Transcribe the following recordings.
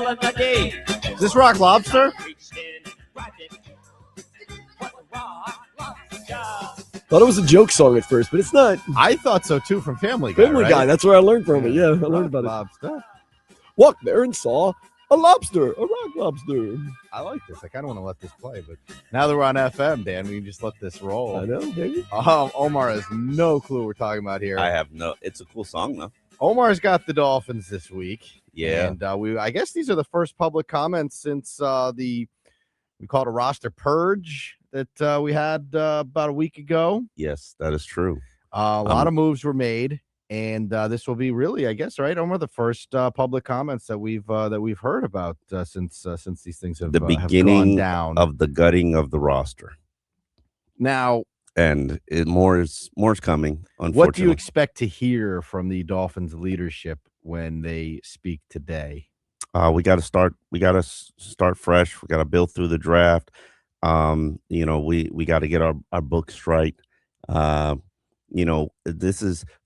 Is this Rock Lobster? Thought it was a joke song at first, but it's not. I thought so too from Family Guy. Family right? Guy. That's where I learned from it. Yeah, I learned about Lobster. it. Walked there and saw a lobster, a rock lobster. I like this. I kind of want to let this play, but now that we're on FM, Dan, we can just let this roll. I know, baby. Omar has no clue what we're talking about here. I have no. It's a cool song though. Omar's got the Dolphins this week. Yeah, and I guess these are the first public comments since we called a roster purge that we had about a week ago. Yes, that is true. A lot of moves were made, and this will be really, I guess, right, Omar, the first public comments that we've heard about since these things have the have beginning gone down of the gutting of the roster. Now, and more is coming. Unfortunately, what do you expect to hear from the Dolphins leadership when they speak today? We got to start. We got to start fresh. We got to build through the draft. We got to get our books right.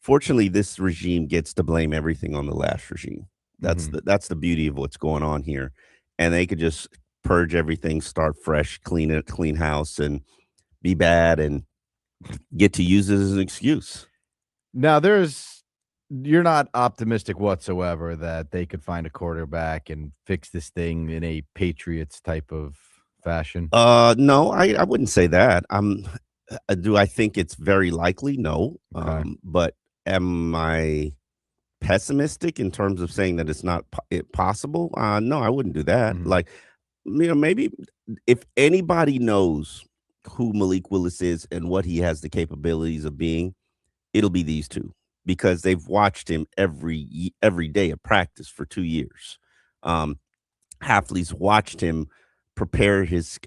Fortunately, this regime gets to blame everything on the last regime. That's the beauty of what's going on here, and they could just purge everything, start fresh, clean house, and be bad, and get to use it as an excuse. Now, you're not optimistic whatsoever that they could find a quarterback and fix this thing in a Patriots type of fashion. No, I wouldn't say that. Do I think it's very likely? No. Okay. But am I pessimistic in terms of saying that it's not possible? No, I wouldn't do that. Like, maybe if anybody knows who Malik Willis is and what he has the capabilities of being, it'll be these two, because they've watched him every day of practice for 2 years. Hafley's watched him prepare his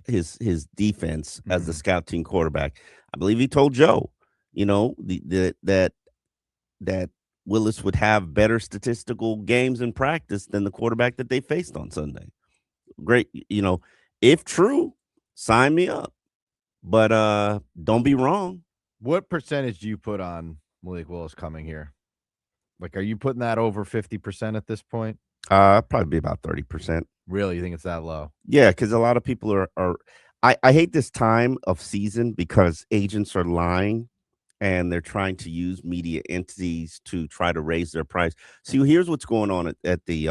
defense as the scout team quarterback. I believe he told Joe, that Willis would have better statistical games in practice than the quarterback that they faced on Sunday. Great, if true, sign me up. But don't be wrong. What percentage do you put on Malik Willis coming here? Like, are you putting that over 50% at this point? Probably be about 30%. Really? You think it's that low? Yeah, because a lot of people are I hate this time of season because agents are lying and they're trying to use media entities to try to raise their price. So here's what's going on at the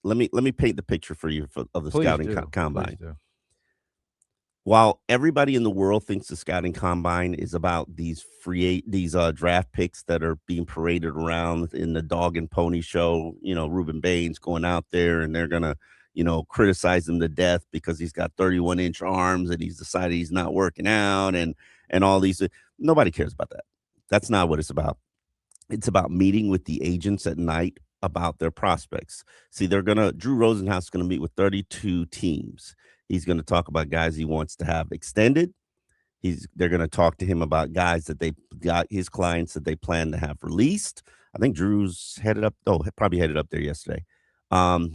let me paint the picture for you of the scouting combine. While everybody in the world thinks the scouting combine is about these draft picks that are being paraded around in the dog and pony show, Reuben Baines going out there and they're gonna, criticize him to death because he's got 31-inch arms and he's decided he's not working out and all these. Nobody cares about that. That's not what it's about. It's about meeting with the agents at night about their prospects. See, Drew Rosenhaus is gonna meet with 32 teams. He's going to talk about guys he wants to have extended. They're going to talk to him about guys that they got, his clients that they plan to have released. I think Drew's probably headed up there yesterday.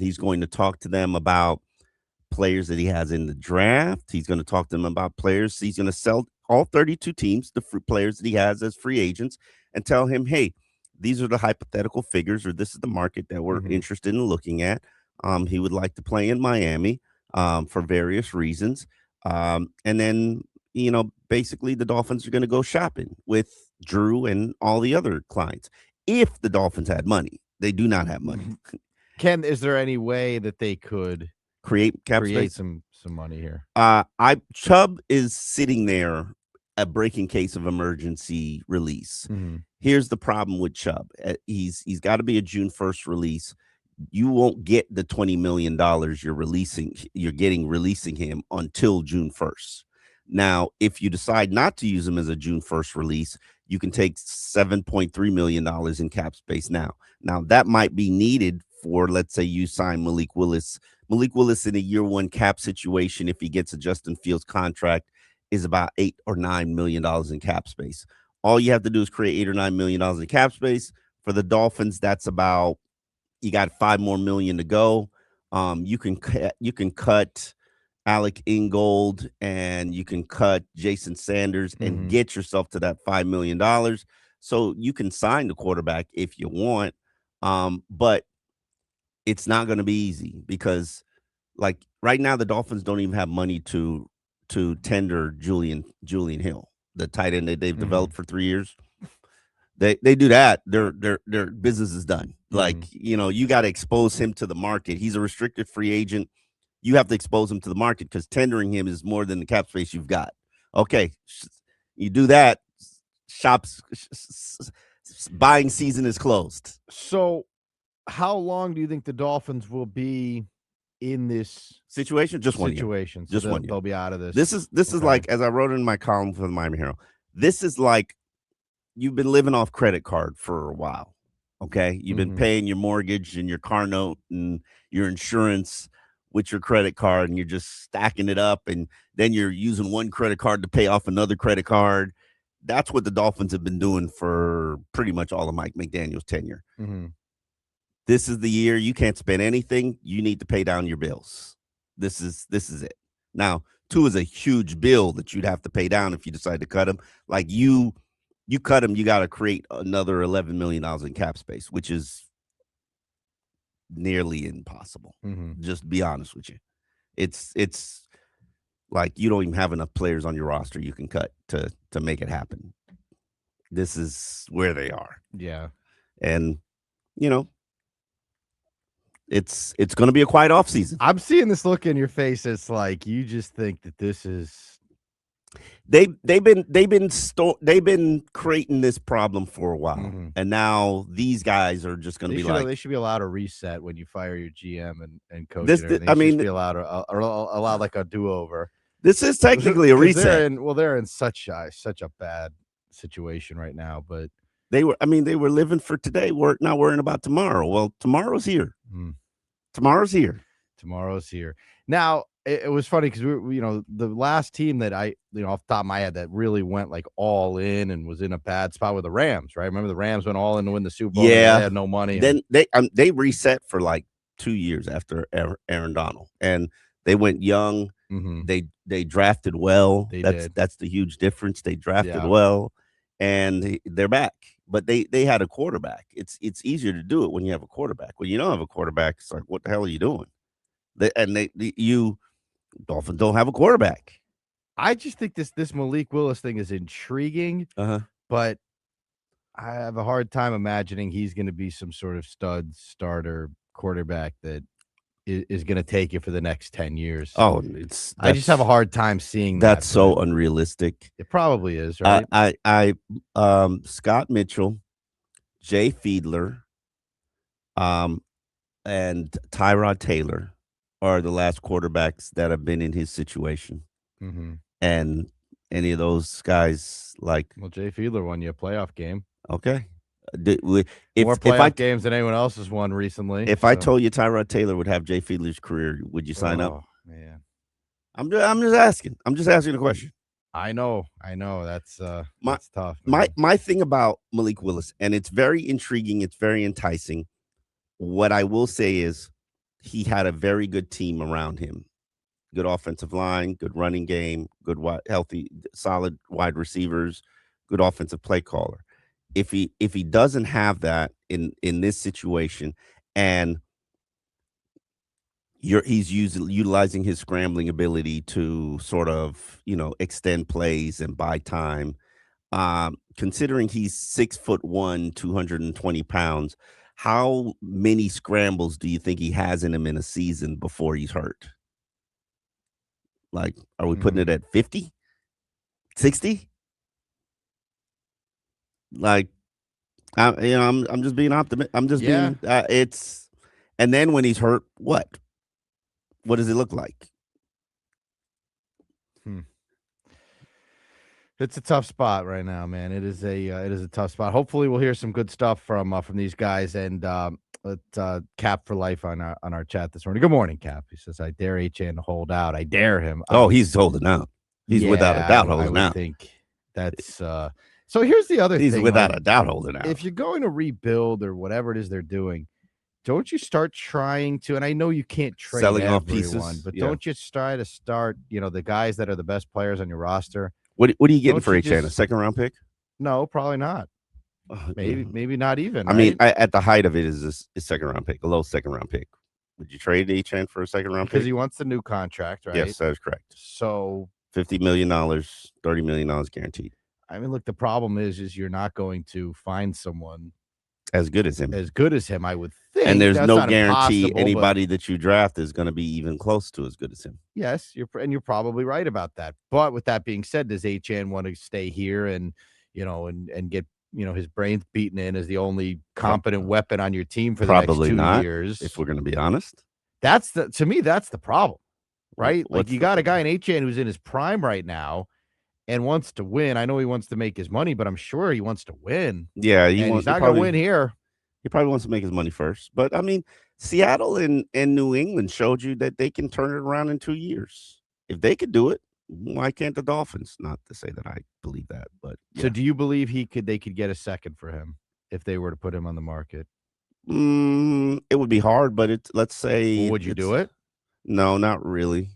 He's going to talk to them about players that he has in the draft. He's going to talk to them about players. He's going to sell all 32 teams, the players that he has as free agents, and tell him, hey, these are the hypothetical figures, or this is the market that we're interested in looking at. He would like to play in Miami. For various reasons. And then, basically the Dolphins are going to go shopping with Drew and all the other clients. If the Dolphins had money, they do not have money. Ken, is there any way that they could create some money here? Chubb is sitting there, a breaking case of emergency release. Here's the problem with Chubb. He's got to be a June 1st release. You won't get the $20 million you're getting releasing him until June 1st. Now, if you decide not to use him as a June 1st release, you can take $7.3 million in cap space now. Now, that might be needed for, let's say you sign Malik Willis. Malik Willis in a year one cap situation, if he gets a Justin Fields contract, is about $8 or $9 million in cap space. All you have to do is create $8 or $9 million in cap space. For the Dolphins, that's about, you got $5 more million to go. You can cut Alec Ingold and you can cut Jason Sanders and get yourself to that $5 million. So you can sign the quarterback if you want. But it's not going to be easy because, like right now, the Dolphins don't even have money to tender Julian Hill, the tight end that they've developed for 3 years. They do that, their business is done. Like, you got to expose him to the market. He's a restricted free agent. You have to expose him to the market because tendering him is more than the cap space you've got. Okay, you do that, buying season is closed. So how long do you think the Dolphins will be in this situation? Just 1 year. Situation. So Just 1 year. They'll be out of this. This is like, as I wrote in my column for the Miami Herald, this is like you've been living off credit card for a while. Okay, you've been paying your mortgage and your car note and your insurance with your credit card, and you're just stacking it up, and then you're using one credit card to pay off another credit card. That's what the Dolphins have been doing for pretty much all of Mike McDaniel's tenure. This is the year you can't spend anything. You need to pay down your bills. This is it. Now, 2 is a huge bill that you'd have to pay down if you decide to cut him. Like you cut him, you got to create another $11 million in cap space, which is nearly impossible. Just to be honest with you. It's like you don't even have enough players on your roster you can cut to make it happen. This is where they are. Yeah. And, it's going to be a quiet offseason. I'm seeing this look in your face. It's like you just think that this is. They've been creating this problem for a while, and now these guys are just going to be like, they should be allowed to reset when you fire your GM and coach. I mean, be allowed like a do-over. This is technically a reset. They're in such a bad situation right now, but they were living for today, not worrying about tomorrow. Well, tomorrow's here. Tomorrow's here. Tomorrow's here. Now, it was funny because the last team that I, off the top of my head that really went like all in and was in a bad spot with the Rams, right? Remember the Rams went all in to win the Super Bowl. Yeah, they had no money. Then they reset for like 2 years after Aaron Donald, and they went young. They drafted well. That's the huge difference. They drafted well, and they're back. But they had a quarterback. It's easier to do it when you have a quarterback. When you don't have a quarterback, it's like, what the hell are you doing? Dolphins don't have a quarterback. I just think this Malik Willis thing is intriguing, but I have a hard time imagining he's going to be some sort of stud starter quarterback that is going to take you for the next 10 years. Oh, I just have a hard time seeing that's so unrealistic. It probably is, right? Scott Mitchell, Jay Fiedler, and Tyrod Taylor are the last quarterbacks that have been in his situation. And any of those guys, like, well, Jay Fiedler won you a playoff game. Okay. More playoff games than anyone else has won recently. If I told you Tyrod Taylor would have Jay Fiedler's career, would you sign up? Man. I'm just asking. I'm just asking a question. I know. That's tough. My thing about Malik Willis, and it's very intriguing, it's very enticing. What I will say is he had a very good team around him. Good offensive line, good running game, good healthy, solid wide receivers, good offensive play caller. If he doesn't have that in this situation, and he's utilizing his scrambling ability to sort of extend plays and buy time, considering he's 6'1", 220 pounds, how many scrambles do you think he has in him in a season before he's hurt? Like, are we putting it at 50, 60? Like, I'm just being optimistic. I'm just being and then when he's hurt, what does it look like? It's a tough spot right now, man. It is a tough spot. Hopefully, we'll hear some good stuff from these guys. And Cap for life on our chat this morning. Good morning, Cap. He says, "I dare Achane to hold out. I dare him." He's holding out. He's without a doubt holding out. I think that's. So here's the other thing. He's without a doubt holding out. If you're going to rebuild or whatever it is they're doing, don't you start trying to? And I know you can't trade selling everyone, off pieces, but don't you try to start? The guys that are the best players on your roster. What are you getting for Achane? A second round pick? No, probably not. maybe not even. I mean, right? at the height of it is a second round pick, a low second round pick. Would you trade Achane for a second round pick? Because he wants the new contract, right? Yes, that is correct. So $50 million, $30 million guaranteed. I mean, look, the problem is you're not going to find someone as good as him. I would think. And there's That's no not guarantee anybody but that you draft is going to be even close to as good as him. Yes, you're probably right about that. But with that being said, does Achane want to stay here and get his brains beaten in as the only competent weapon on your team for the next 2 years? If we're going to be honest, to me that's the problem, right? Like you got a guy in Achane who's in his prime right now and wants to win. I know he wants to make his money, but I'm sure he wants to win. Yeah, he's not going to win here. He probably wants to make his money first. But I mean, Seattle and New England showed you that they can turn it around in 2 years. If they could do it, why can't the Dolphins? Not to say that I believe that, but yeah. So do you believe they could get a second for him if they were to put him on the market? It would be hard, but let's say. Well, would you do it? No, not really.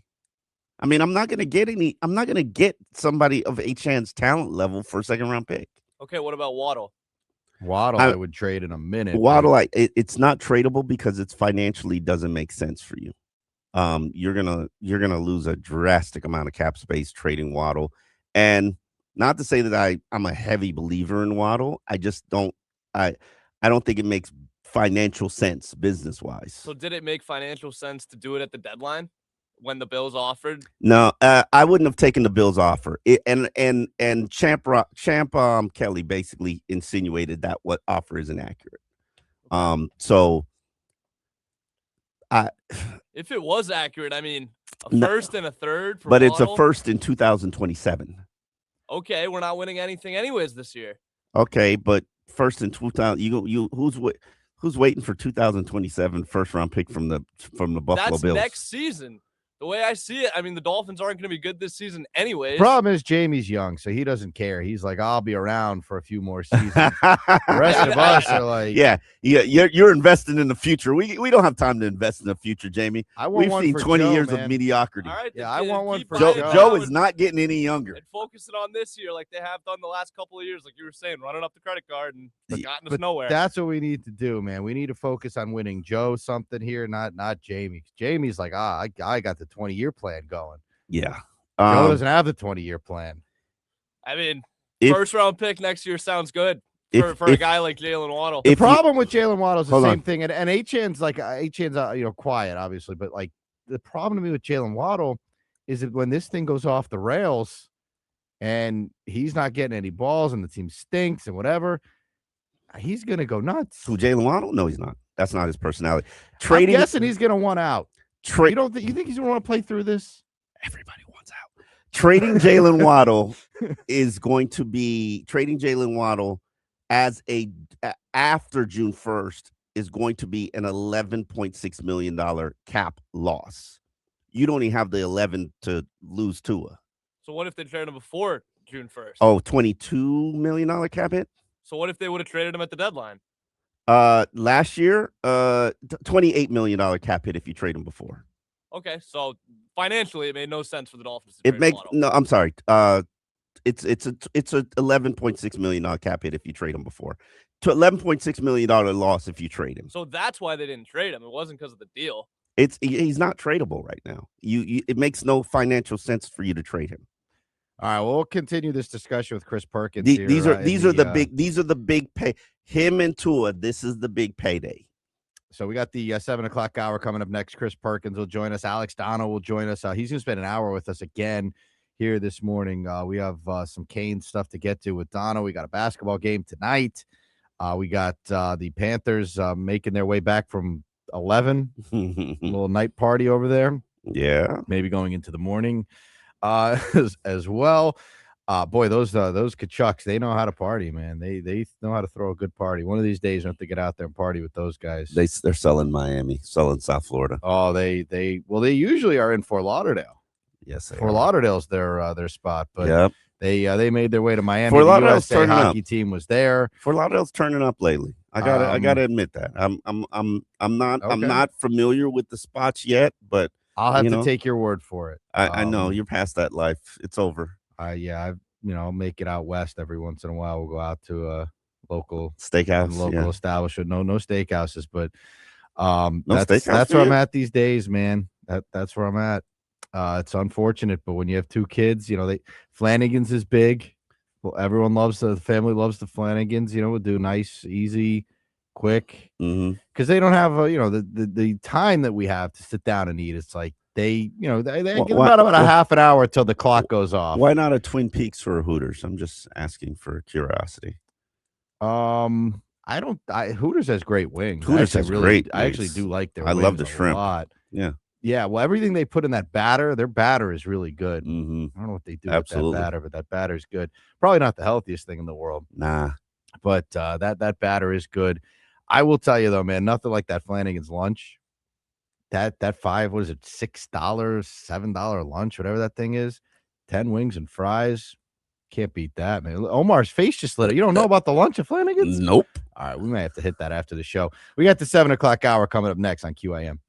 I mean, I'm not going to get somebody of Achane's talent level for a second round pick. Okay, what about Waddle? I would trade in a minute. Waddle, it's not tradable because it's financially doesn't make sense for you. You're gonna lose a drastic amount of cap space trading Waddle, and not to say that I'm a heavy believer in Waddle. I just don't. I don't think it makes financial sense business wise. So did it make financial sense to do it at the deadline when the Bills offered? No, I wouldn't have taken the Bills offer. And Champ Kelly basically insinuated that what offer is inaccurate. So if it was accurate, I mean, first and a third for but Waddle? It's a first in 2027. Okay, we're not winning anything anyways this year. Okay, but first in 2000, who's waiting for 2027 first round pick from the Buffalo Bills? That's next season. The way I see it, I mean, the Dolphins aren't going to be good this season anyways. Problem is Jamie's young, so he doesn't care. He's like, I'll be around for a few more seasons. The rest of us are like, yeah, you're investing in the future. We don't have time to invest in the future, Jamie. We've seen 20 Joe, years man. of mediocrity. All right, yeah, I want one for Joe. Joe. Joe is not getting any younger. And focusing on this year like they have done the last couple of years, like you were saying, running up the credit card and gotten us nowhere. That's what we need to do, man. We need to focus on winning Joe something here, not Jamie. Jamie's like, I got the 20-year plan going. Yeah. Joe doesn't have the 20-year plan. I mean, first round pick next year sounds good for a guy like Jaylen Waddle. The problem with Jaylen Waddle is the same thing, and Achane's quiet, obviously, but like the problem to me with Jaylen Waddle is that when this thing goes off the rails and he's not getting any balls and the team stinks and whatever, he's gonna go nuts. Who, Jaylen Waddle? No, he's not. That's not his personality. I'm guessing he's gonna want out. You think he's gonna want to play through this? Everybody wants out. Trading Jaylen Waddle is going to be trading Jaylen Waddle as after June 1st is going to be an $11.6 million cap loss. You don't even have the 11 to lose Tua. So what if they traded him before June 1st? Oh, $22 million cap hit. So what if they would have traded him at the deadline? Last year, $28 million cap hit if you trade him before. Okay, so financially, it made no sense for the Dolphins. I'm sorry. It's a $11.6 million cap hit if you trade him before. To $11.6 million loss if you trade him. So that's why they didn't trade him. It wasn't because of the deal. He's not tradable right now. It makes no financial sense for you to trade him. All right, well, we'll continue this discussion with Chris Perkins. These are the big pay. Him and Tua. This is the big payday. So we got the 7:00 hour coming up next. Chris Perkins will join us. Alex Donald will join us. He's going to spend an hour with us again here this morning. We have some Kane stuff to get to with Donald. We got a basketball game tonight. We got the Panthers making their way back from 11. A little night party over there. Yeah. Maybe going into the morning as well. Boy, those Kachucks, they know how to party, man. They know how to throw a good party. One of these days, I have to get out there and party with those guys. They're selling Miami, selling South Florida. Oh, they usually are in Fort Lauderdale. Yes, Fort Lauderdale's their spot, but yep. They made their way to Miami. Fort Lauderdale's the USA hockey team was there. Fort Lauderdale's turning up lately. I gotta admit that. I'm not familiar with the spots yet, but I'll have to take your word for it. I know you're past that life. It's over. I'll make it out west every once in a while. We'll go out to local steakhouse, establishment. No steakhouses, but steakhouse that's where I'm at these days, man. That's where I'm at. It's unfortunate, but when you have two kids, Flanagan's is big. Well, everyone the family loves the Flanagans. We'll do nice, easy, quick, because they don't have the time that we have to sit down and eat. It's like they get about a half an hour till the clock goes off. Why not a Twin Peaks for a Hooters? I'm just asking for curiosity. Hooters has great wings. Hooters has great wings. I actually do like their wings. I love the shrimp. A lot. Yeah. Yeah, well, everything they put in that batter, their batter is really good. I don't know what they do with that batter, but that batter is good. Probably not the healthiest thing in the world. Nah. But that batter is good. I will tell you though, man, nothing like that Flanagan's lunch. That $6, $7 lunch, whatever that thing is, 10 wings and fries. Can't beat that, man. Omar's face just lit up. You don't know about the lunch at Flanagan's? Nope. All right, we might have to hit that after the show. We got the 7 o'clock hour coming up next on QAM.